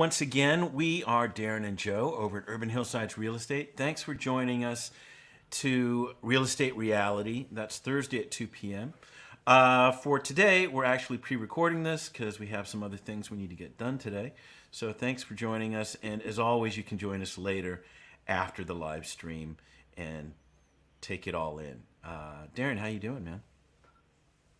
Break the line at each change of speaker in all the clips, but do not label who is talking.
once again. We are Darren and Joe over at Urban Hillsides Real Estate. Thanks for joining us to Real Estate Reality. That's Thursday at 2 p.m. For today, we're actually pre-recording this because we have some other things we need to get done today. So thanks for joining us. And as always, you can join us later after the live stream and take it all in. Darren, how you doing, man?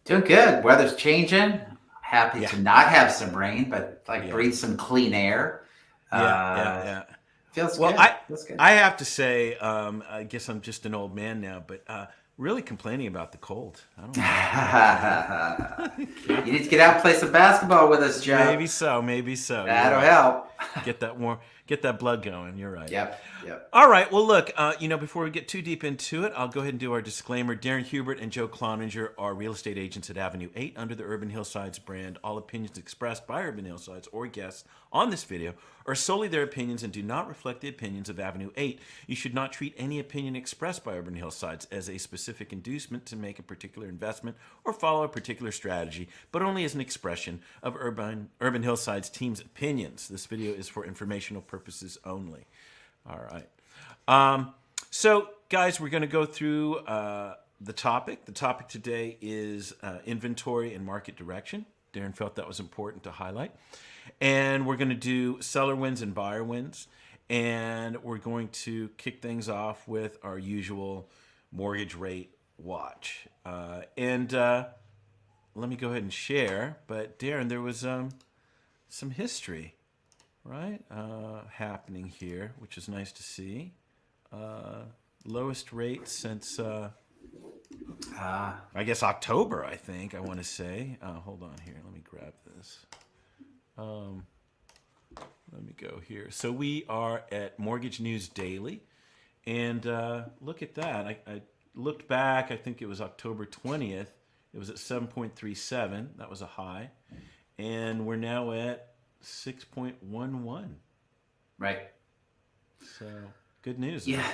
Doing good. Weather's changing. Happy
Yeah.
to not have some rain, but
Yeah.
breathe some clean air.
Yeah.
Feels
Well,
good. Feels good.
I have to say, I guess I'm just an old man now, but really complaining about the cold. I don't know.
You need to get out and play some basketball with us, Joe.
Maybe so.
That'll help.
Get that blood going. You're right.
Yep.
All right. Well, look, before we get too deep into it, I'll go ahead and do our disclaimer. Darren Hubert and Joe Cloninger are real estate agents at Avenue 8 under the Urban Hillsides brand. All opinions expressed by Urban Hillsides or guests on this video are solely their opinions and do not reflect the opinions of Avenue 8. You should not treat any opinion expressed by Urban Hillsides as a specific inducement to make a particular investment or follow a particular strategy, but only as an expression of Urban Hillsides team's opinions. This video is for informational purposes only. All right. So, guys, we're going to go through the topic. The topic today is inventory and market direction. Darren felt that was important to highlight. And we're going to do seller wins and buyer wins. And we're going to kick things off with our usual mortgage rate watch. And let me go ahead and share. But, Darren, there was some history, right, happening here, which is nice to see. Lowest rate since, I guess, October, I think, I want to say. Hold on here. Let me grab this. Let me go here. So we are at Mortgage News Daily. And look at that. I looked back. I think it was October 20th. It was at 7.37. That was a high. And we're now at 6.11.
Right.
So good news.
Yeah.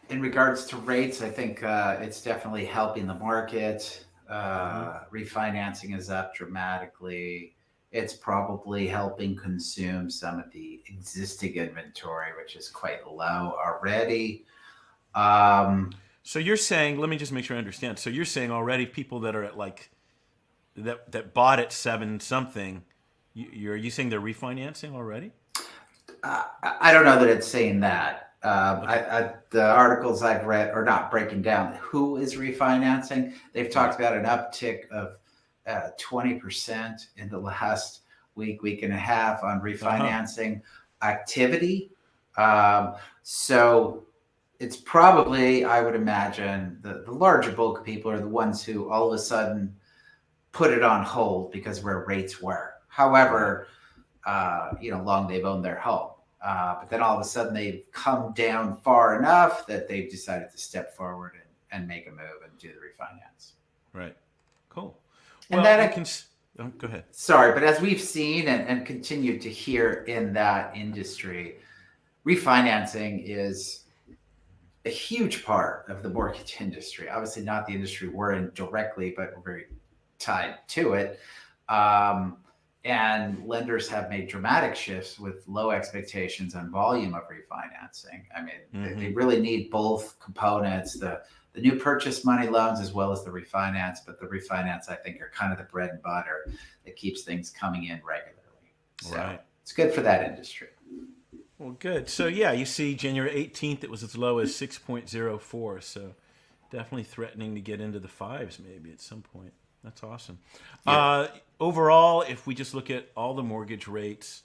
In regards to rates, I think it's definitely helping the market. Refinancing is up dramatically. It's probably helping consume some of the existing inventory, which is quite low already.
So you're saying, let me just make sure I understand. So you're saying already people that are at that bought at 7 something, are you saying they're refinancing already?
I don't know that it's saying that. The articles I've read are not breaking down who is refinancing. They've talked about an uptick of 20% in the last week and a half on refinancing activity. So it's probably, I would imagine, the larger bulk of people are the ones who all of a sudden put it on hold because of where rates were. However, long they've owned their home. But then all of a sudden they've come down far enough that they've decided to step forward and make a move and do the refinance.
Right. Cool.
And
well,
then
go ahead.
Sorry, but as we've seen and continue to hear in that industry, refinancing is a huge part of the mortgage industry. Obviously not the industry we're in directly, but we're very tied to it. And lenders have made dramatic shifts with low expectations on volume of refinancing. I mean, they really need both components, the new purchase money loans as well as the refinance. But the refinance, I think, are kind of the bread and butter that keeps things coming in regularly. So
right.
It's good for that industry.
Well, good. So, yeah, you see January 18th, it was as low as 6.04. So definitely threatening to get into the fives maybe at some point. That's awesome. Yeah. Overall, if we just look at all the mortgage rates,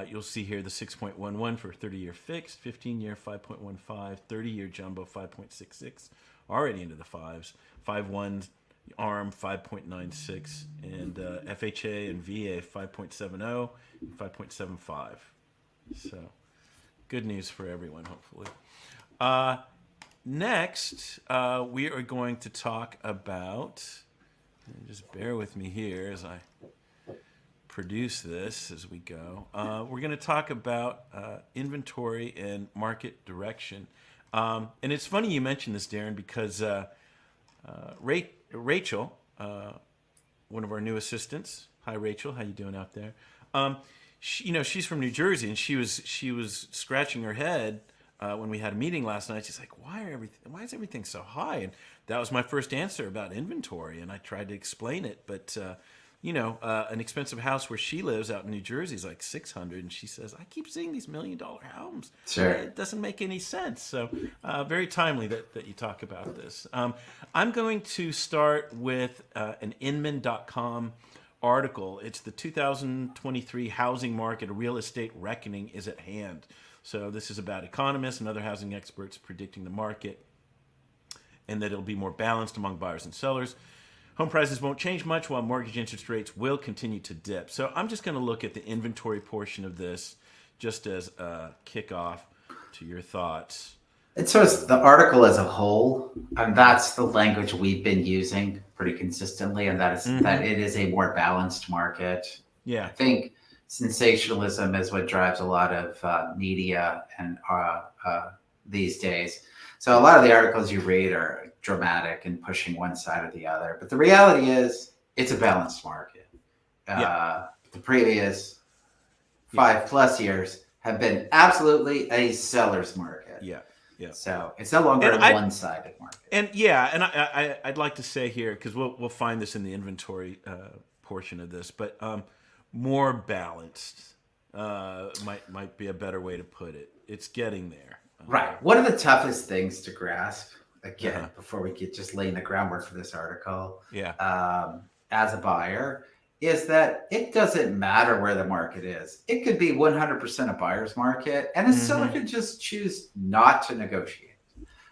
you'll see here the 6.11 for 30-year fixed, 15-year 5.15, 30-year jumbo 5.66, already into the fives, 5.1 ARM 5.96, and FHA and VA 5.70 and 5.75. So good news for everyone, hopefully. Next, we are going to talk about... Just bear with me here as I produce this as we go. We're going to talk about inventory and market direction. And it's funny you mentioned this, Darren, because Rachel, one of our new assistants, hi Rachel, how you doing out there? she's from New Jersey, and she was scratching her head when we had a meeting last night. She's like, why is everything so high? And that was my first answer about inventory, and I tried to explain it. But an expensive house where she lives out in New Jersey is like 600, and she says, I keep seeing these $1 million homes.
Sure.
It doesn't make any sense. So very timely that you talk about this. I'm going to start with an Inman.com article. It's the 2023 housing market, a real estate reckoning is at hand. So this is about economists and other housing experts predicting the market and that it'll be more balanced among buyers and sellers. Home prices won't change much while mortgage interest rates will continue to dip. So I'm just going to look at the inventory portion of this just as a kickoff to your thoughts.
And so it's the article as a whole, and that's the language we've been using pretty consistently, and that is that it is a more balanced market.
Yeah.
I think sensationalism is what drives a lot of media and these days. So a lot of the articles you read are dramatic and pushing one side or the other. But the reality is it's a balanced market. The previous 5+ years have been absolutely a seller's market.
Yeah. Yeah.
So it's no longer a one-sided market.
And I'd like to say here, because we'll find this in the inventory portion of this, but more balanced might be a better way to put it. It's getting there.
Right. One of the toughest things to grasp, again, before we get just laying the groundwork for this article, as a buyer, is that it doesn't matter where the market is. It could be 100% a buyer's market, and a seller could just choose not to negotiate.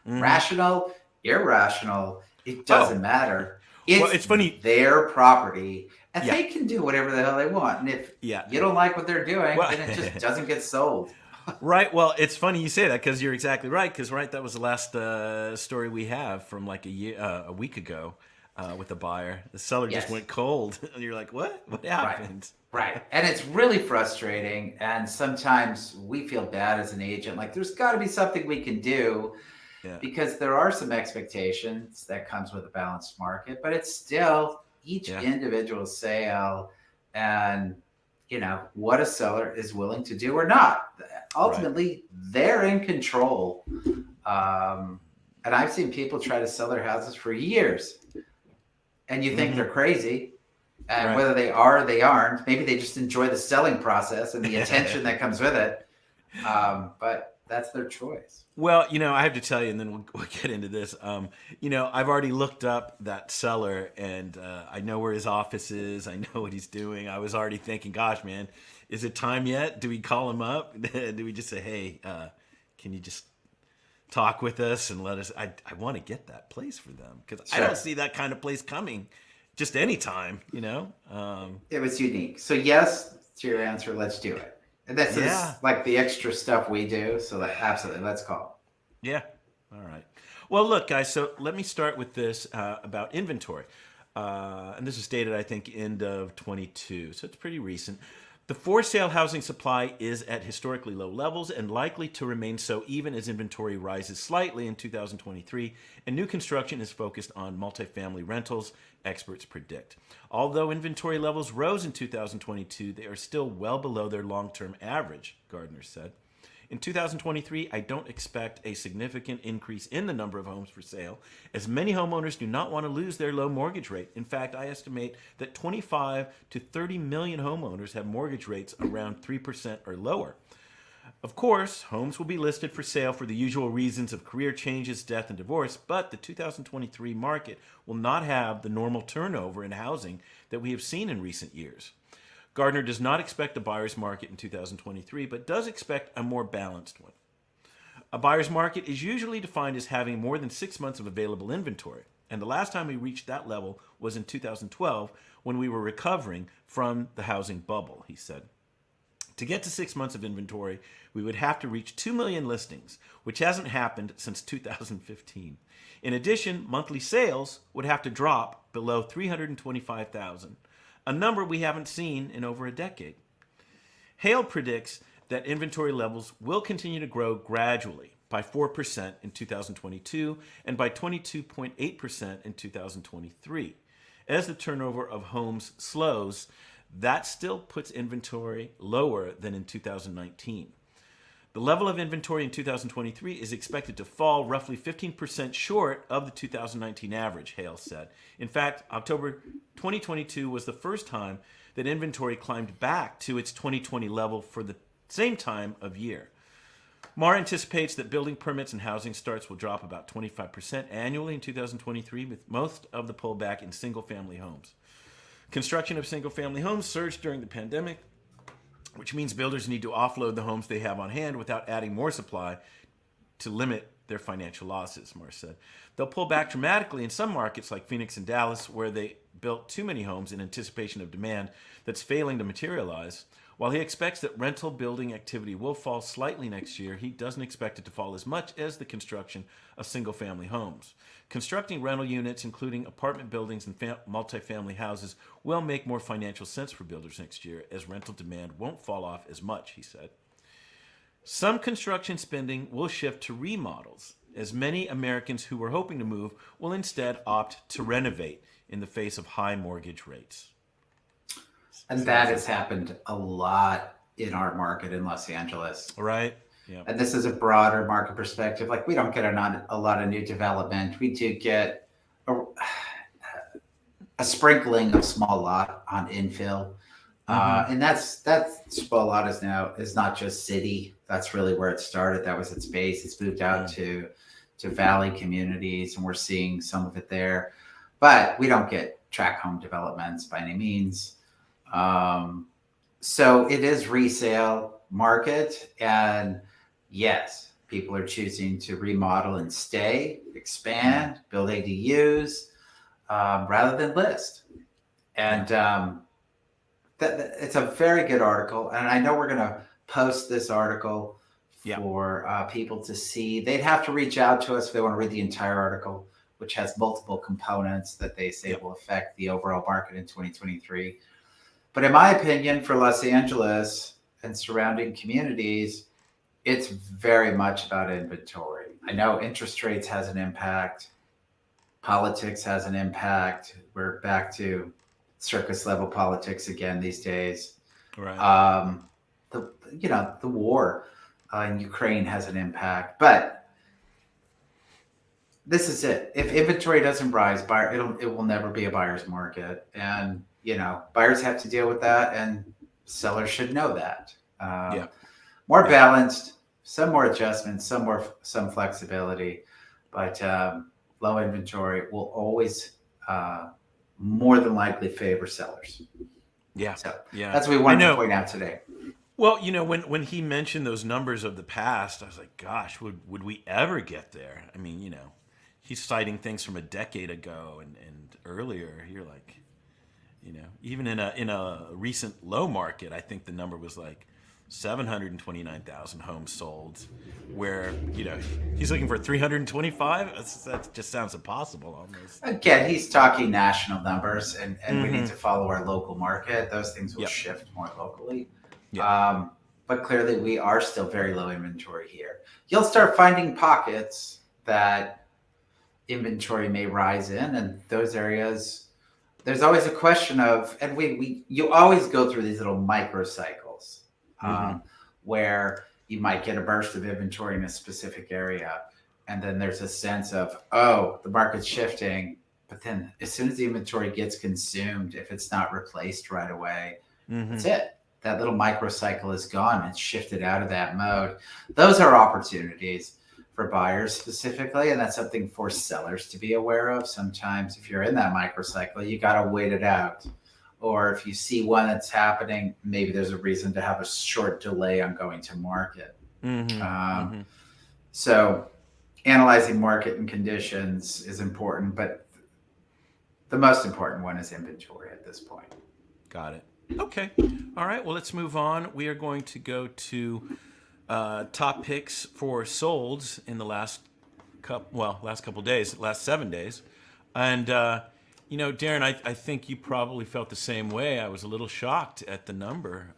Rational, irrational, it doesn't matter.
It's funny.
Their property, and they can do whatever the hell they want. And if you don't like what they're doing, then it just doesn't get sold.
Right. Well, it's funny you say that because you're exactly right. Because that was the last story we have from like a week ago with the buyer. The seller just went cold, and you're like, "What? What happened?"
Right. And it's really frustrating. And sometimes we feel bad as an agent. Like there's got to be something we can do because there are some expectations that comes with a balanced market, but it's still each individual sale and what a seller is willing to do or not. Ultimately, they're in control. And I've seen people try to sell their houses for years, and you think they're crazy. And whether they are or they aren't, maybe they just enjoy the selling process and the attention that comes with it. But that's their choice.
Well, I have to tell you, and then we'll get into this. I've already looked up that seller, and I know where his office is. I know what he's doing. I was already thinking, gosh, man, is it time yet? Do we call him up? Do we just say, hey, can you just talk with us and let us? I want to get that place for them because I don't see that kind of place coming just any time, It was
unique. So yes, to your answer, let's do it. And this is like the extra stuff we do. So absolutely, let's call.
Yeah. All right. Well, look, guys, so let me start with this about inventory. And this was dated, I think, end of 22. So it's pretty recent. The for-sale housing supply is at historically low levels and likely to remain so even as inventory rises slightly in 2023, and new construction is focused on multifamily rentals, experts predict. Although inventory levels rose in 2022, they are still well below their long-term average, Gardner said. In 2023, I don't expect a significant increase in the number of homes for sale, as many homeowners do not want to lose their low mortgage rate. In fact, I estimate that 25 to 30 million homeowners have mortgage rates around 3% or lower. Of course, homes will be listed for sale for the usual reasons of career changes, death, and divorce, but the 2023 market will not have the normal turnover in housing that we have seen in recent years. Gardner does not expect a buyer's market in 2023, but does expect a more balanced one. A buyer's market is usually defined as having more than 6 months of available inventory, and the last time we reached that level was in 2012 when we were recovering from the housing bubble, he said. To get to 6 months of inventory, we would have to reach 2 million listings, which hasn't happened since 2015. In addition, monthly sales would have to drop below 325,000. A number we haven't seen in over a decade. Hale predicts that inventory levels will continue to grow gradually by 4% in 2022 and by 22.8% in 2023. As the turnover of homes slows, That still puts inventory lower than in 2019. The level of inventory in 2023 is expected to fall roughly 15% short of the 2019 average, Hale said. In fact, October 2022 was the first time that inventory climbed back to its 2020 level for the same time of year. Marr anticipates that building permits and housing starts will drop about 25% annually in 2023, with most of the pullback in single-family homes. Construction of single-family homes surged during the pandemic, which means builders need to offload the homes they have on hand without adding more supply to limit their financial losses, Marr said. They'll pull back dramatically in some markets like Phoenix and Dallas, where they built too many homes in anticipation of demand that's failing to materialize. While he expects that rental building activity will fall slightly next year, he doesn't expect it to fall as much as the construction of single-family homes. Constructing rental units, including apartment buildings and multifamily houses, will make more financial sense for builders next year, as rental demand won't fall off as much, he said. Some construction spending will shift to remodels, as many Americans who were hoping to move will instead opt to renovate in the face of high mortgage rates.
And that has happened a lot in our market in Los Angeles.
Right. Yeah.
And this is a broader market perspective. Like, we don't get a lot of new development. We do get a sprinkling of small lot on infill. And that small lot is not just city. That's really where it started. That was its base. It's moved out to valley communities, and we're seeing some of it there. But we don't get tract home developments by any means. So it is resale market, and yes, people are choosing to remodel and stay, expand, build ADUs, rather than list. And it's a very good article, and I know we're going to post this article for people to see. They'd have to reach out to us if they want to read the entire article, which has multiple components that they say will affect the overall market in 2023. But in my opinion, for Los Angeles and surrounding communities, it's very much about inventory. I know interest rates has an impact. Politics has an impact. We're back to circus level politics again these days.
Right.
The war in Ukraine has an impact. But this is it. If inventory doesn't rise, it will never be a buyer's market. And buyers have to deal with that, and sellers should know that. More balanced, some more adjustments, some flexibility, but low inventory will always more than likely favor sellers. That's what we wanted to point out today.
Well, when he mentioned those numbers of the past, I was like, gosh, would we ever get there? I mean, he's citing things from a decade ago and earlier. You're like, even in a recent low market, I think the number was like 729,000 homes sold, where he's looking for 325. That just sounds impossible almost.
Again, he's talking national numbers, and we need to follow our local market. Those things will shift more locally. But clearly, we are still very low inventory here. You'll start finding pockets that inventory may rise in, and those areas. There's always a question of, and you always go through these little micro cycles where you might get a burst of inventory in a specific area, and then there's a sense of, the market's shifting. But then as soon as the inventory gets consumed, if it's not replaced right away, that's it. That little micro cycle is gone. It's shifted out of that mode. Those are opportunities for buyers specifically, and that's something for sellers to be aware of. Sometimes if you're in that microcycle, you got to wait it out. Or if you see one that's happening, maybe there's a reason to have a short delay on going to market. So analyzing market and conditions is important, but the most important one is inventory at this point.
Got it. Okay. All right. Well, let's move on. We are going to go to top picks for solds in the last couple days, last 7 days. And, Darren, I think you probably felt the same way. I was a little shocked at the number.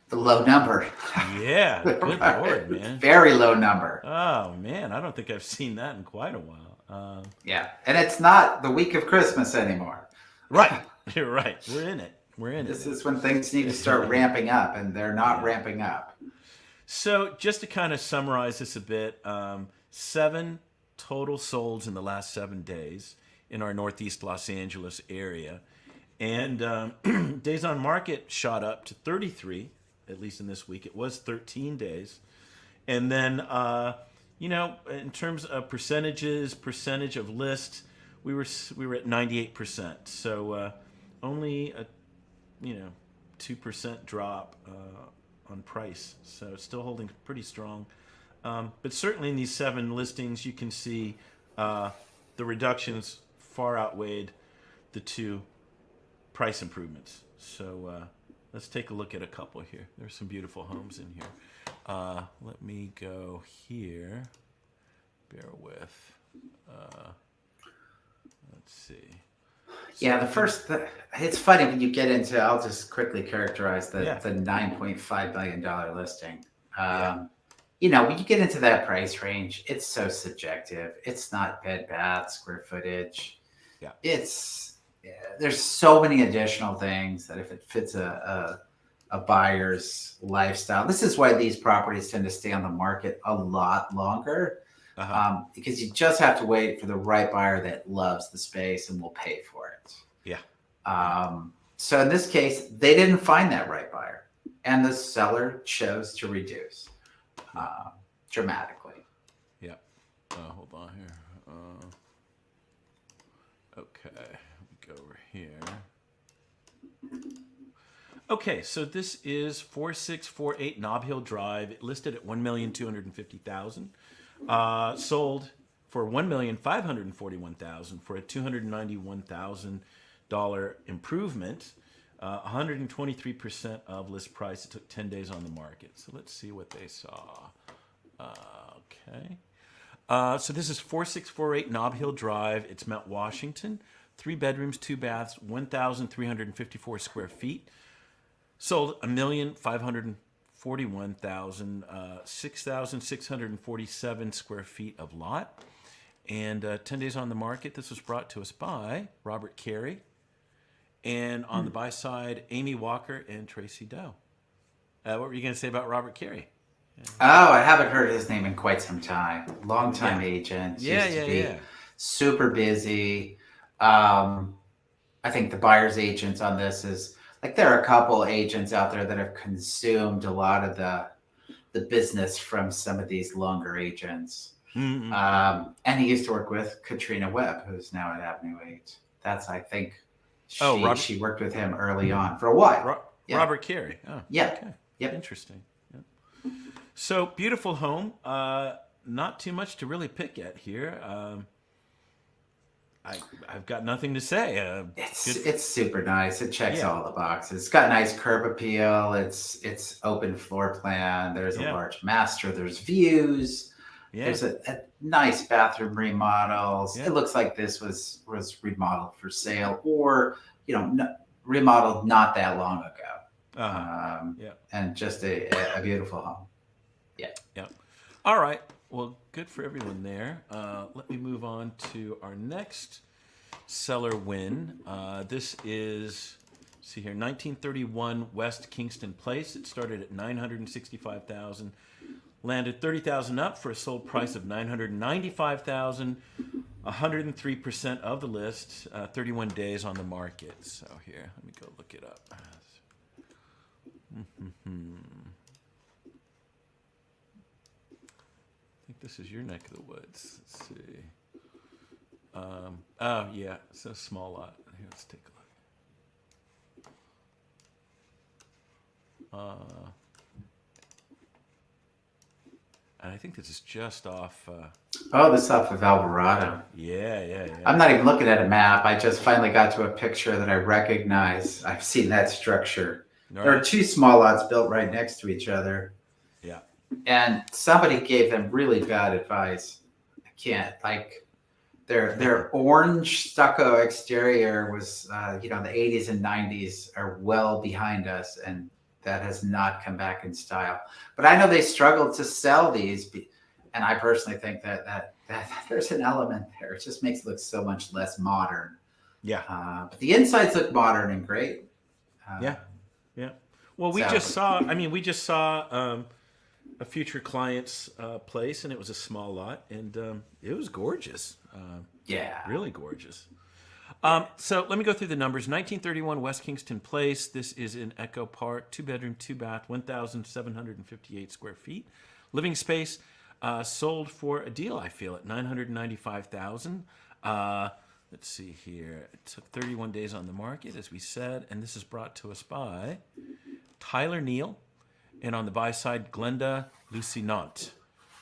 The low number.
Yeah. Good Lord, man.
Very low number.
Oh, man. I don't think I've seen that in quite a while.
And it's not the week of Christmas anymore.
Right. You're right. We're in it. We're in
This
it.
is when things need to start ramping up, and they're not ramping up.
So just to kind of summarize this a bit, 7 total solds in the last 7 days in our Northeast Los Angeles area. And days on market shot up to 33, at least in this week. It was 13 days. And then, in terms of percentage of lists, we were at 98%. So only a 2% drop on price. So it's still holding pretty strong. But certainly in these 7 listings, you can see the reductions far outweighed the 2 price improvements. So let's take a look at a couple here. There's some beautiful homes in here. Let me go here. Bear with. Let's see.
Yeah, it's funny when you get into, I'll just quickly characterize the $9.5 million listing. When you get into that price range, it's so subjective. It's not bed, bath, square footage.
Yeah.
There's so many additional things that if it fits a buyer's lifestyle, this is why these properties tend to stay on the market a lot longer. Because you just have to wait for the right buyer that loves the space and will pay for it.
Yeah.
So in this case, they didn't find that right buyer, and the seller chose to reduce dramatically.
Yeah. Hold on here. Okay. Let me go over here. Okay, so this is 4648 Nob Hill Drive, listed at $1,250,000. Sold for $1,541,000 for a $291,000 improvement, 123% of list price. It took 10 days on the market. So let's see what they saw. Okay. So this is 4648 Nob Hill Drive. It's Mount Washington. 3 bedrooms, 2 baths, 1,354 square feet. Sold $1,541,000, 6,647 square feet of lot, and 10 days on the market. This was brought to us by Robert Carey, and on the buy side, Amy Walker and Tracy Doe. What were you going to say about Robert Carey?
Oh, I haven't heard his name in quite some time. Long-time agent. Used to be super busy. I think the buyer's agents on this is, like, there are a couple agents out there that have consumed a lot of the business from some of these longer agents.
Mm-hmm.
And he used to work with Katrina Webb, who's now at Avenue 8. That's, I think, she worked with him early on for a while.
Robert Carey. Oh,
yeah.
Okay.
Yep.
Interesting. Yep. So, beautiful home. Not too much to really pick at here. I've got nothing to say.
It's super nice. It checks all the boxes. It's got nice curb appeal. It's open floor plan. There's a large master. There's views. Yeah. There's a nice bathroom remodels. Yeah. It looks like this was remodeled for sale, or remodeled not that long ago. And just a beautiful home. Yeah.
Yeah. All right. Well, good for everyone there. Let me move on to our next seller win. This is, see here, 1931 West Kingston Place. It started at $965,000, landed $30,000 up for a sold price of $995,000. 103% of the list. 31 days on the market. So here, let me go look it up. This is your neck of the woods. Let's see. Oh, yeah. It's a small lot. Here, let's take a look. And I think this is just off.
This is off of Alvarado.
Yeah.
I'm not even looking at a map. I just finally got to a picture that I recognize. I've seen that structure. Right. There are 2 small lots built right next to each other.
Yeah.
And somebody gave them really bad advice. I can't, their orange stucco exterior was, the 80s and 90s are well behind us, and that has not come back in style. But I know they struggled to sell these, and I personally think that there's an element there. It just makes it look so much less modern.
Yeah.
But the insides look modern and great.
Yeah. Yeah. Well, we
So
just saw. I mean, we just saw a future client's place, and it was a small lot, and it was gorgeous.
yeah,
Really gorgeous.
yeah,
So let me go through the numbers. 1931 West Kingston Place. This is in Echo Park. 2 bedroom, 2 bath, 1,758 square feet. Living space sold for a deal. I feel at 995,000. Let's see here. It took 31 days on the market, as we said, and this is brought to us by Tyler Neal, and on the buy side, Glenda Lucinant.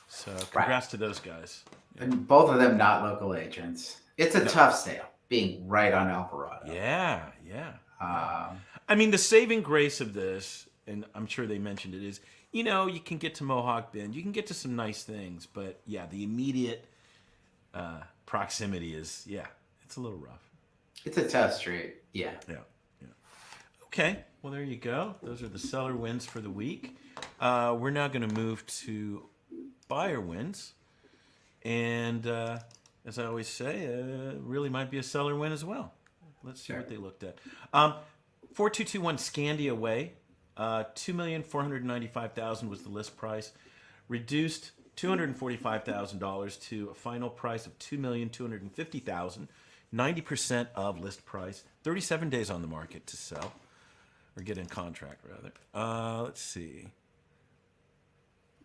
So congrats to those guys.
and both of them not local agents. It's a tough sale, being right on Alvarado.
Yeah, yeah.
Um,
I mean, the saving grace of this, and I'm sure they mentioned it, is you can get to Mohawk Bend, you can get to some nice things, but yeah, the immediate proximity is it's a little rough.
it's a tough street. Yeah.
Yeah, yeah. Okay, well there you go. Those are the seller wins for the week. We're now going to move to buyer wins, and as I always say, really might be a seller win as well. Let's see what they looked at. 4221 Scandia Way, 2,495,000 was the list price, reduced $245,000 to a final price of $2,250,000, 90% of list price. 37 days on the market to sell, or get in contract rather. Let's see.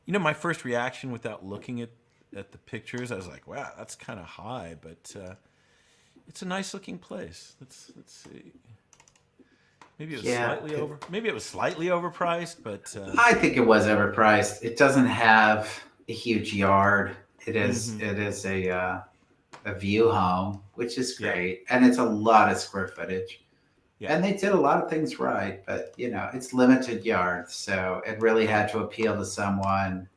My first reaction without looking at the pictures, I was like, wow, that's kind of high, but it's a nice looking place. Let's see. Maybe it was slightly overpriced, but
I think it was overpriced. It doesn't have a huge yard. It is a view home, which is great, and it's a lot of square footage.
Yeah.
And they did a lot of things right, but it's limited yard, so it really had to appeal to someone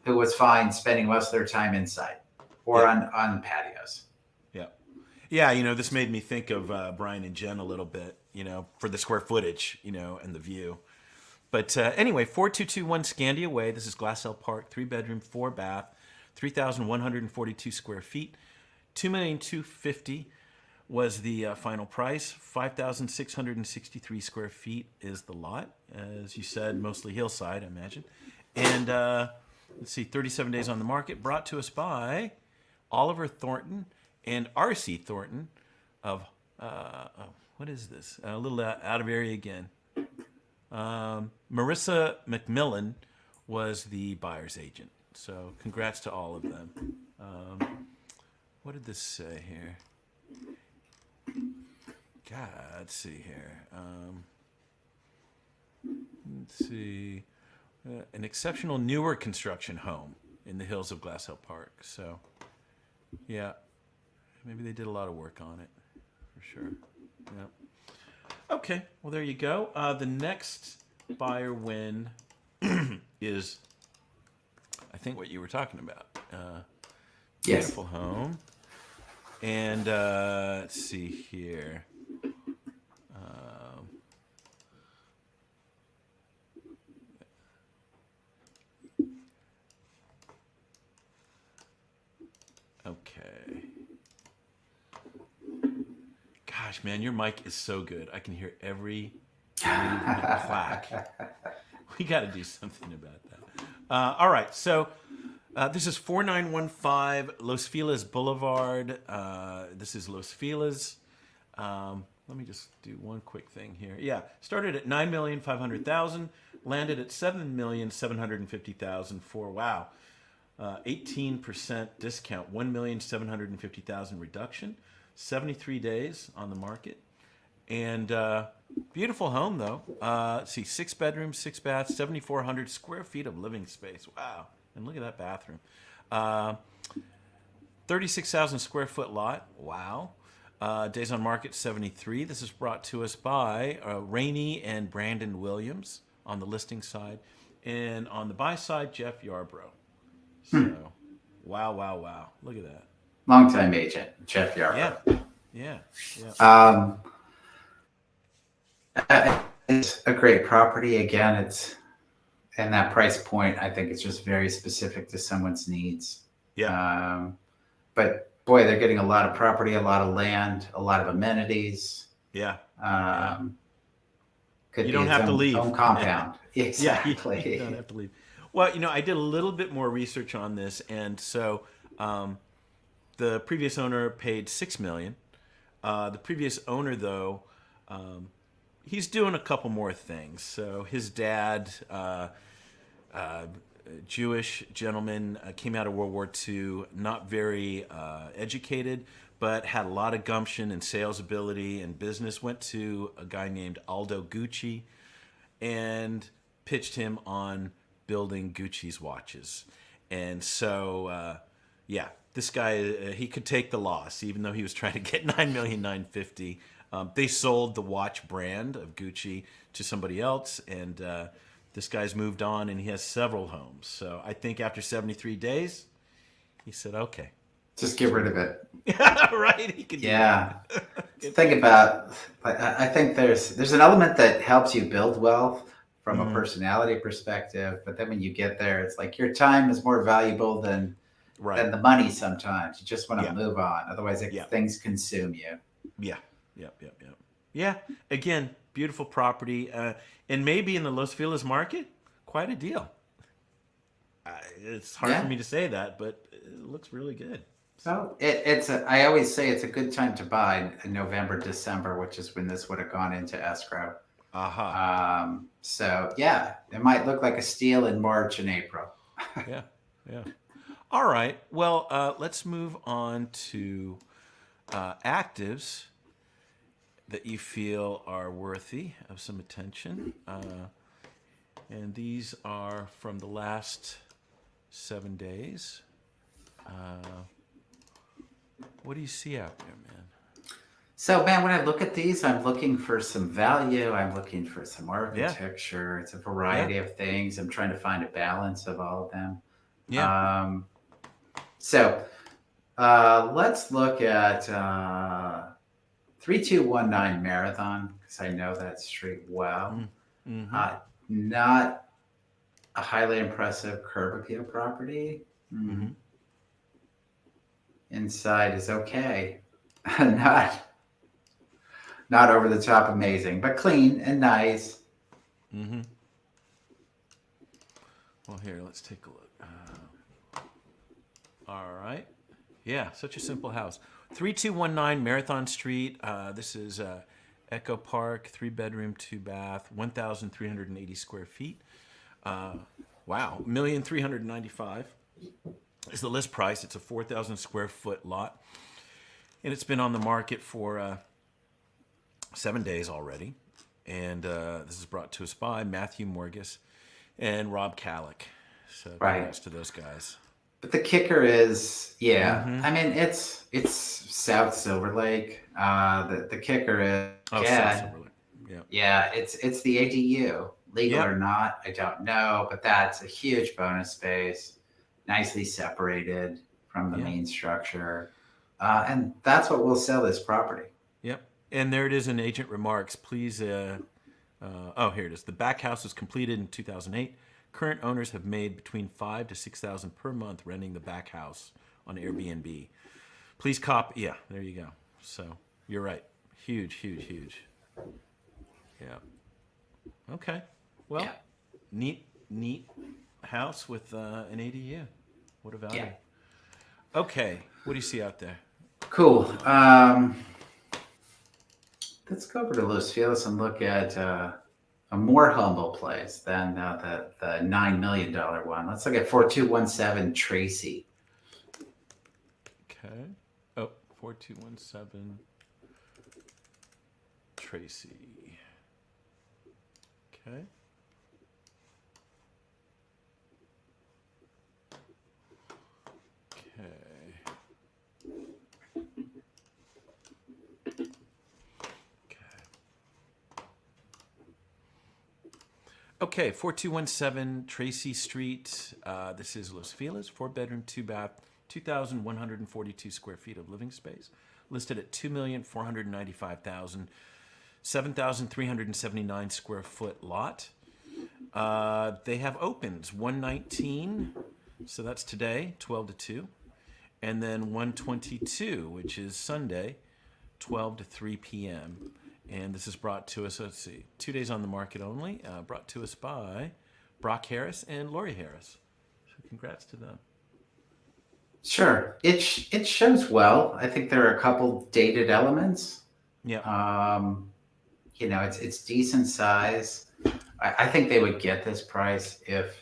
who was fine spending most of their time inside or on patios.
Yeah, this made me think of Brian and Jen a little bit, for the square footage, and the view. But anyway, 4221 Scandia Way. This is Glassell Park, 3 bedroom, 4 bath, 3,142 square feet. $2,250,000 was the final price. 5,663 square feet is the lot, as you said, mostly hillside, I imagine. And let's see, 37 days on the market. Brought to us by Oliver Thornton and R.C. Thornton of what is this? A little out of area again. Marissa McMillan was the buyer's agent. So congrats to all of them. What did this say here? God, let's see here. Let's see. An exceptional newer construction home in the hills of Glassell Park. So, yeah, maybe they did a lot of work on it, for sure. Yeah. Okay, well, there you go. The next buyer win is, I think, what you were talking about. Beautiful home. And let's see here. Okay. Gosh, man, your mic is so good. I can hear every clack. We got to do something about that. All right, so this is 4915 Los Feliz Boulevard. This is Los Feliz. Let me just do one quick thing here. Yeah, started at $9,500,000, landed at $7,750,000 for 18% discount, $1,750,000 reduction, 73 days on the market, and beautiful home though. Let's see, 6 bedrooms, 6 baths, 7,400 square feet of living space. Wow, and look at that bathroom. 36,000 square foot lot. Wow. Days on market 73. This is brought to us by Rainey and Brandon Williams on the listing side, and on the buy side, Jeff Yarbrough. So, wow. Look at that.
Longtime agent, Jeff Yarbrough.
Yeah.
It's a great property. Again, it's and that price point, I think it's just very specific to someone's needs.
Yeah.
But boy, they're getting a lot of property, a lot of land, a lot of amenities.
Yeah.
Could
You
be
don't
its
have to leave.
own compound.
Yeah, you
Exactly.
don't have to leave. Well, I did a little bit more research on this, and so the previous owner paid $6 million. The previous owner, though, he's doing a couple more things. So his dad, Jewish gentleman, came out of World War II, not very educated, but had a lot of gumption and sales ability and business. Went to a guy named Aldo Gucci and pitched him on building Gucci's watches. And so, yeah, this guy, he could take the loss, even though he was trying to get $9,950,000. They sold the watch brand of Gucci to somebody else, and this guy's moved on, and he has several homes. So I think after 73 days, he said, okay.
Just get rid of it.
Right? He could do
Yeah.
that.
Think about, I think there's an element that helps you build wealth from a personality perspective, but then when you get there, it's like your time is more valuable than
Right.
the money sometimes. You just want to
Yeah.
move on. Otherwise,
Yeah.
things consume you.
Yeah. Yep. Yeah. Again, beautiful property. And maybe in the Los Feliz market, quite a deal. It's hard
Yeah.
for me to say that, but it looks really good.
So I always say it's a good time to buy in November, December, which is when this would have gone into escrow.
Aha.
So yeah, it might look like a steal in March and April.
Yeah. All right. Well, let's move on to actives that you feel are worthy of some attention. And these are from the last 7 days. What do you see out there, man?
So man, when I look at these, I'm looking for some value. I'm looking for some architecture. It's a variety of things. I'm trying to find a balance of all of them.
Yeah.
So let's look at 3219 Marathon, because I know that street well.
Mm-hmm.
Not a highly impressive curb appeal property.
Mm-hmm.
Inside is okay. Not over the top amazing, but clean and nice.
Mm-hmm. Well, here, let's take a look. All right. Yeah, such a simple house. 3219 Marathon Street. This is Echo Park, 3-bedroom, 2-bath, 1,380 square feet. Wow, $1,395,000 is the list price. It's a 4,000 square foot lot, and it's been on the market for 7 days already. And this is brought to us by Matthew Morgus and Rob Kallick. So congrats to those guys.
But the kicker is, I mean, it's South Silver Lake. The kicker is,
South Silver Lake.
Yeah, it's the ADU. Legal or not, I don't know, but that's a huge bonus space, nicely separated from the main structure. And that's what will sell this property.
Yep. And there it is in agent remarks. Please, here it is. The back house was completed in 2008. Current owners have made between $5,000 to $6,000 per month renting the back house on Airbnb. Please copy. Yeah, there you go. So you're right. Huge. Yeah. Okay. Well, neat house with an ADU. What a value. Yeah. Okay. What do you see out there?
Cool. Let's go over to Los Feliz and look at a more humble place than the $9 million one. Let's look at 4217 Tracy.
Okay. Oh, 4217 Tracy. Okay. Okay, 4217 Tracy Street. This is Los Feliz, 4-bedroom, 2-bath, 2,142 square feet of living space. Listed at $2,495,000, 7,379 square foot lot. They have opens 119, so that's today, 12 to 2, and then 122, which is Sunday, 12 to 3 p.m. And this is brought to us, let's see, 2 days on the market only. Brought to us by Brock Harris and Lori Harris. So congrats to them.
Sure. It shows well. I think there are a couple dated elements.
Yeah.
It's decent size. I think they would get this price if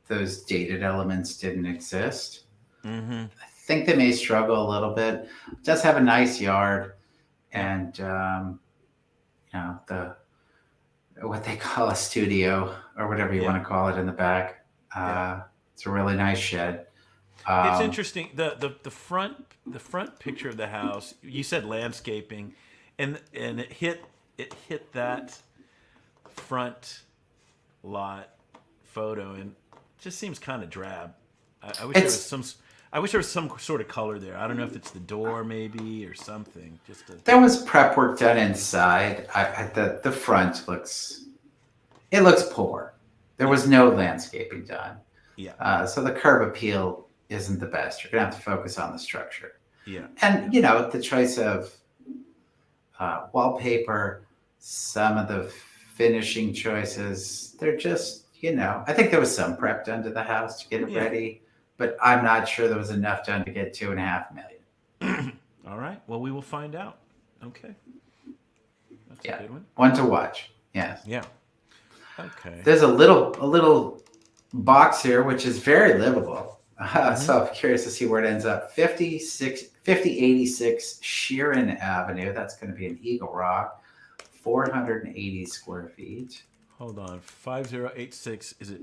those dated elements didn't exist.
Mm-hmm.
I think they may struggle a little bit. It does have a nice yard, and the what they call a studio or whatever you want to call it in the back. It's a really nice shed.
It's interesting. The front picture of the house. You said landscaping, and it hit that front lot photo, and it just seems kind of drab. I wish there was some. I wish there was some sort of color there. I don't know if it's the door maybe or something.
There was prep work done inside. The front looks poor. There was no landscaping done.
Yeah.
So the curb appeal isn't the best. You're gonna have to focus on the structure.
Yeah.
And the choice of wallpaper, some of the finishing choices, they're just I think there was some prep done to the house to get it ready. But I'm not sure there was enough done to get $2.5 million.
All right. Well, we will find out. Okay. That's a good one.
One to watch. Yes.
Yeah. Okay.
There's a little box here which is very livable. So I'm curious to see where it ends up. 5086 Sheeran Avenue. That's going to be in Eagle Rock. 480 square feet.
Hold on. 5086. Is it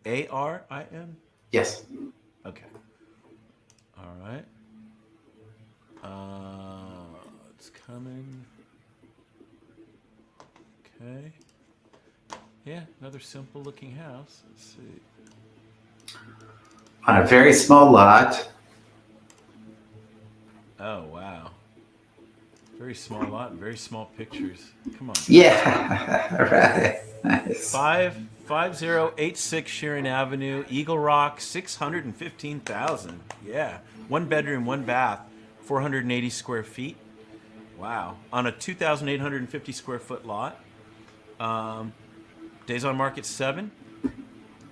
SHEARIN?
Yes.
Okay. All right. It's coming. Okay. Yeah, another simple looking house. Let's see.
On a very small lot.
Oh, wow. Very small lot, very small pictures. Come on.
Yeah. Right. Nice.
5086 Sheeran Avenue, Eagle Rock, 615,000. Yeah. 1 bedroom, 1 bath, 480 square feet. Wow. On a 2,850 square foot lot. Days on market 7.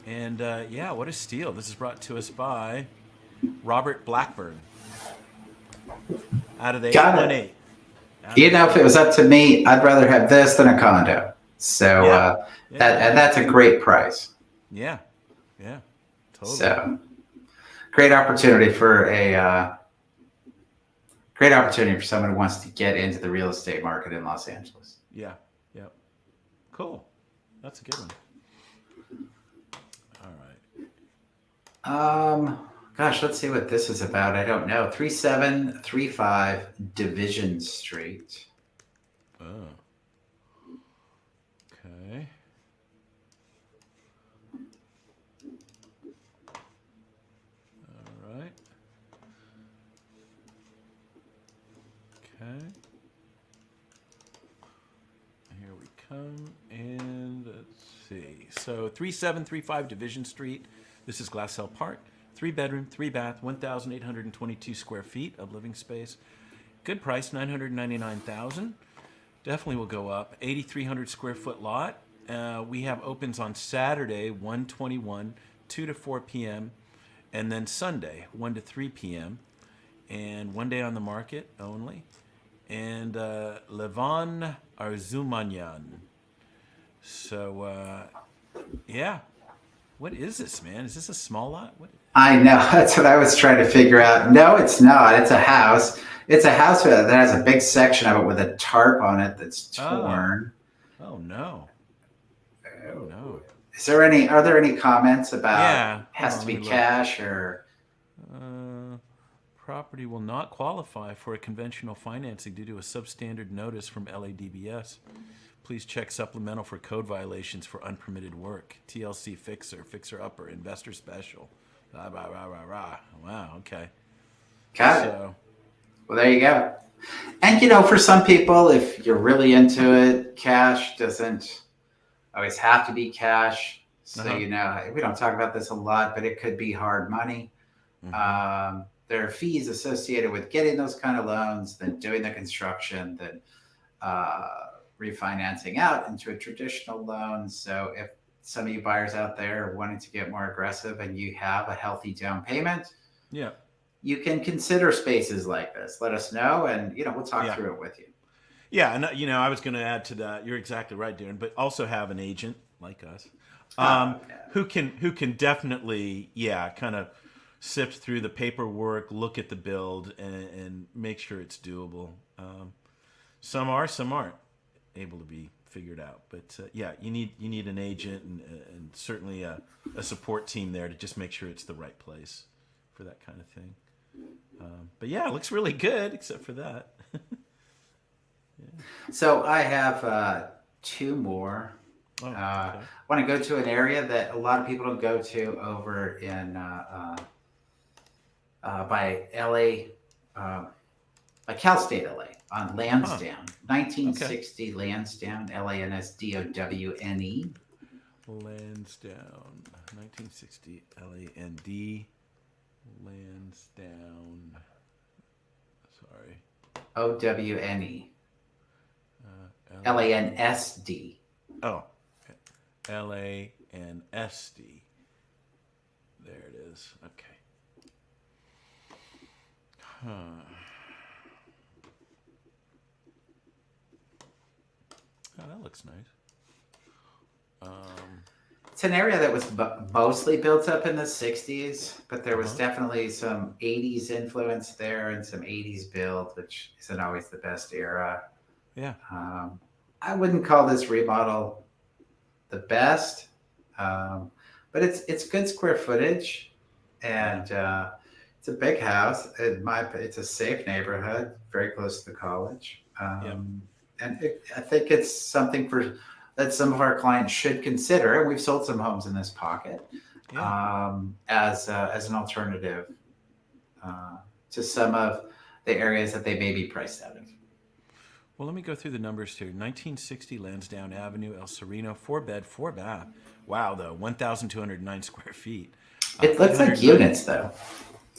And what a steal. This is brought to us by Robert Blackburn. Out of the 818.
If it was up to me, I'd rather have this than a condo. So that's a great price.
Yeah, totally.
So great opportunity for someone who wants to get into the real estate market in Los Angeles.
Yeah. Cool. That's a good one. All right.
Gosh, let's see what this is about. I don't know. 3735 Division Street.
Oh. Okay. All right. Okay. Here we come, and let's see. So 3735 Division Street. This is Glassell Park. 3 bedroom, 3 bath, 1,822 square feet of living space. Good price, $999,000. Definitely will go up. 8,300 square foot lot. We have opens on Saturday, 1:21, 2 to 4 p.m., and then Sunday, 1 to 3 p.m., and 1 day on the market only. And Levan Arzumanyan. So, What is this, man? Is this a small lot? What?
I know. That's what I was trying to figure out. No, it's not. It's a house. It's a house that has a big section of it with a tarp on it that's torn.
Oh no. Oh no.
Are there any comments about has to be
look.
cash or?
Property will not qualify for a conventional financing due to a substandard notice from LADBS. Please check supplemental for code violations for unpermitted work. TLC fixer upper, investor special. Rah, rah, rah, rah, rah. Wow, okay.
Got it. Well, there you go. And, for some people, if you're really into it, cash doesn't always have to be cash. So, we don't talk about this a lot, but it could be hard money. Mm-hmm. There are fees associated with getting those kind of loans, then doing the construction, then refinancing out into a traditional loan. So if some of you buyers out there are wanting to get more aggressive and you have a healthy down payment,
Yeah.
you can consider spaces like this. Let us know, and we'll talk
Yeah.
through it with you.
Yeah, and I was going to add to that. You're exactly right, Darren. But also have an agent like us,
Yeah.
who can definitely, kind of sift through the paperwork, look at the build, and make sure it's doable. Some are, some aren't able to be figured out. But you need an agent and certainly a support team there to just make sure it's the right place for that kind of thing. But yeah, it looks really good, except for that.
So I have two more.
Oh, okay.
I want to go to an area that a lot of people don't go to over in by LA, by Cal State LA on Lansdowne, 1960 Lansdowne, Lansdowne.
Lansdowne, 1960, Land, Lansdowne. Sorry.
OWNE. LANSD.
Oh, LANSD. There it is. Okay. Huh. Oh, that looks nice.
It's an area that was mostly built up in the 60s, but there was definitely some 80s influence there and some 80s build, which isn't always the best era.
Yeah.
I wouldn't call this remodel the best, but it's good square footage, and it's a big house. It's a safe neighborhood, very close to the college, and I think it's something that some of our clients should consider. And we've sold some homes in this pocket as an alternative to some of the areas that they may be priced out of.
Well, let me go through the numbers here. 1960 Lansdowne Avenue, El Sereno, 4-bed, 4-bath. Wow, though, 1,209 square feet.
It looks like units, though.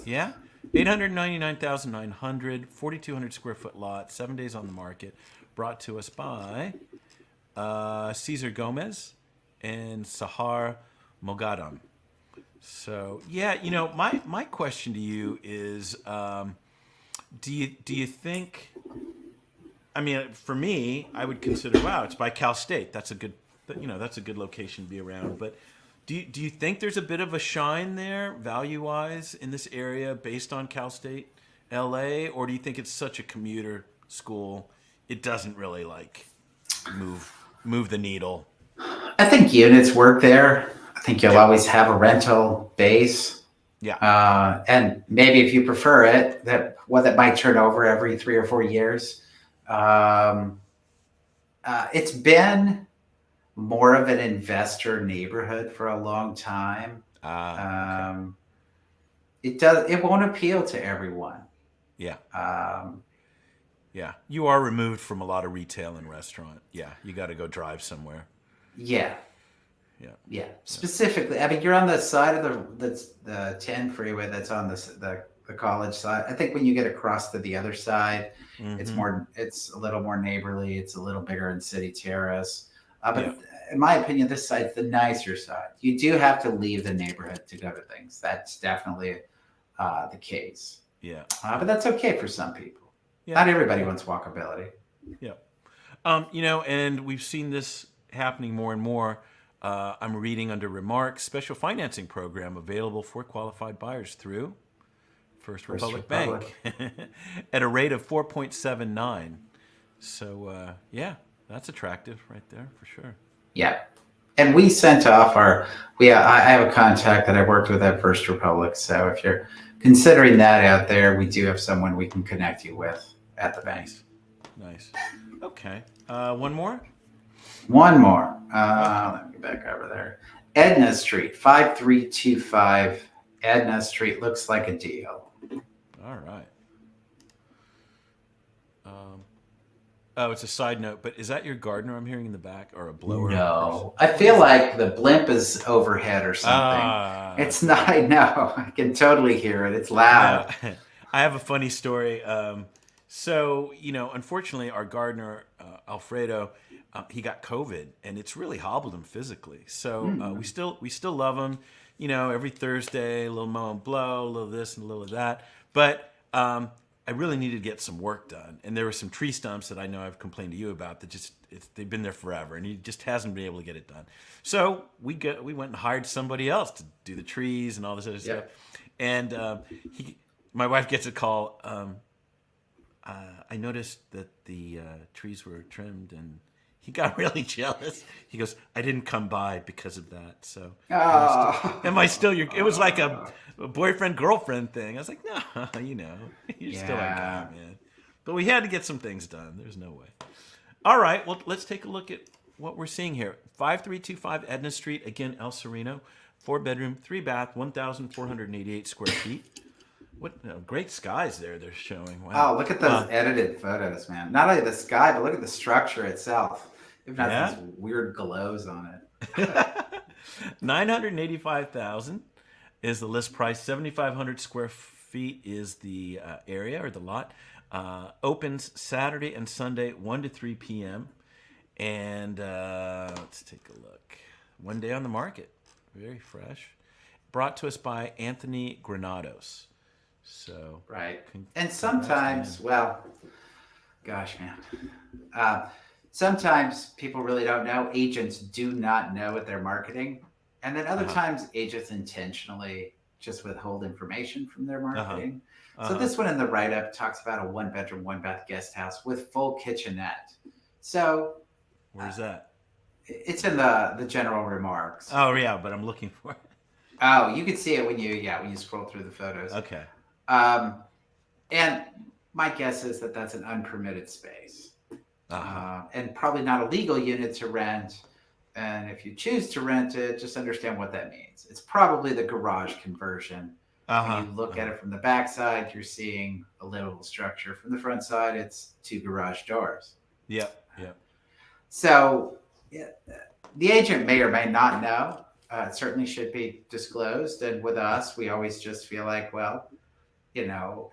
Yeah, 899,900, 4,200 square foot lot, 7 days on the market. Brought to us by Cesar Gomez and Sahar Mogadam. So my question to you is, do you think? I mean, for me, I would consider, wow, it's by Cal State. That's a good location to be around. But do you think there's a bit of a shine there, value-wise, in this area based on Cal State, LA, or do you think it's such a commuter school, it doesn't really move the needle?
I think units work there. I think you'll always have a rental base.
Yeah.
And maybe if you prefer it, that might turn over every 3 or 4 years. It's been more of an investor neighborhood for a long time. Okay. It won't appeal to everyone.
Yeah. Yeah. You are removed from a lot of retail and restaurant. Yeah. You got to go drive somewhere.
Yeah. Yeah. Specifically, I mean, you're on the side of the 10 freeway that's on the college side. I think when you get across to the other side, it's a little more neighborly. It's a little bigger in City Terrace. But in my opinion, this side's the nicer side. You do have to leave the neighborhood to go to things. That's definitely the case.
Yeah.
But that's okay for some people.
Yeah.
Not everybody wants walkability.
Yeah. And we've seen this happening more and more. I'm reading under remarks, special financing program available for qualified buyers through First Republic Bank at a rate of 4.79. So, that's attractive right there for sure.
Yeah. And we sent off I have a contact that I worked with at First Republic. So if you're considering that out there, we do have someone we can connect you with at the bank.
Nice. Okay. One more?
One more. Let me back over there. Edna Street, 5325 Edna Street. Looks like a deal.
All right. It's a side note, but is that your gardener I'm hearing in the back, or a blower?
No. I feel like the blimp is overhead or something. It's not. I know. I can totally hear it. It's loud.
I have a funny story. So, unfortunately, our gardener, Alfredo, he got COVID, and it's really hobbled him physically. So we still love him. Every Thursday, a little mow and blow, a little this and a little of that. But I really needed to get some work done, and there were some tree stumps that I know I've complained to you about that they've been there forever, and he just hasn't been able to get it done. So we went and hired somebody else to do the trees and all this other stuff. And my wife gets a call. I noticed that the trees were trimmed, and he got really jealous. He goes, "I didn't come by because of that." So, am I still your? It was like a boyfriend girlfriend thing. I was like, "No, you're still our guy, man." But we had to get some things done. There's no way. All right, well, let's take a look at what we're seeing here. 5325 Edna Street, again, El Sereno, 4-bedroom, 3-bath, 1,488 square feet. What great skies there they're showing. Wow.
Oh, look at those edited photos, man. Not only the sky, but look at the structure itself. If not these weird glows on it.
985,000 is the list price. 7,500 square feet is the area or the lot. Opens Saturday and Sunday, 1 to 3 p.m. And let's take a look. 1 day on the market. Very fresh. Brought to us by Anthony Granados. So
right. And sometimes, well, gosh, man. Sometimes people really don't know. Agents do not know what they're marketing. And then other times agents intentionally just withhold information from their marketing. So this one in the write-up talks about a 1-bedroom, 1-bath guest house with full kitchenette. So
where's that?
It's in the general remarks.
Oh yeah, but I'm looking for it.
Oh, you can see it when you scroll through the photos.
Okay.
And my guess is that that's an unpermitted space. And probably not a legal unit to rent. And if you choose to rent it, just understand what that means. It's probably the garage conversion. When you look at it from the backside, you're seeing a livable structure. From the front side, it's 2 garage doors.
Yep.
So the agent may or may not know. It certainly should be disclosed. And with us, we always just feel like, well,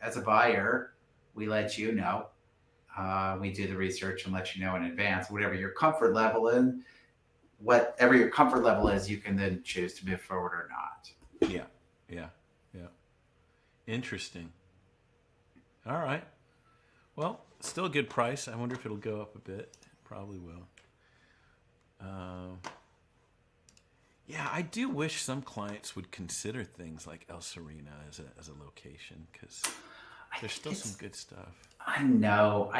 as a buyer, we let you know. We do the research and let you know in advance. Whatever your comfort level is, you can then choose to move forward or not.
Yeah. Interesting. All right. Well, still a good price. I wonder if it'll go up a bit. It probably will. Yeah, I do wish some clients would consider things like El Sereno as a location, because there's still some good stuff.
I know.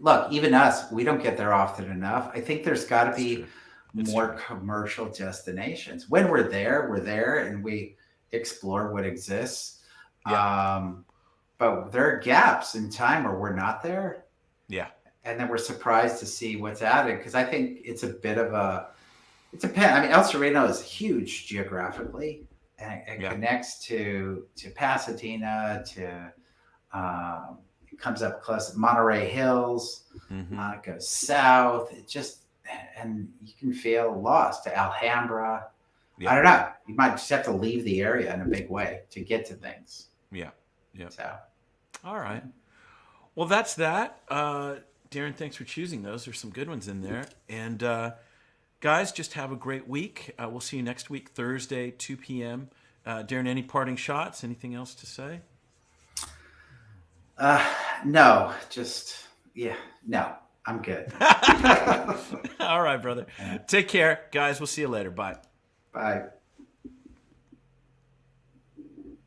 Look, even us, we don't get there often enough. I think there's got to be more commercial destinations. When we're there, and we explore what exists.
Yeah.
But there are gaps in time where we're not there.
Yeah.
And then we're surprised to see what's added, because I think it's a bit of it's a pen. I mean, El Sereno is huge geographically, and it connects to Pasadena, it comes up close to Monterey Hills, it goes south. And you can feel lost to Alhambra. I don't know. You might just have to leave the area in a big way to get to things.
Yeah.
So,
all right. Well, that's that. Darren, thanks for choosing those. There's some good ones in there. And guys, just have a great week. We'll see you next week, Thursday, 2 p.m. Darren, any parting shots? Anything else to say?
No, no, I'm good.
All right, brother. Take care, guys. We'll see you later. Bye.
Bye.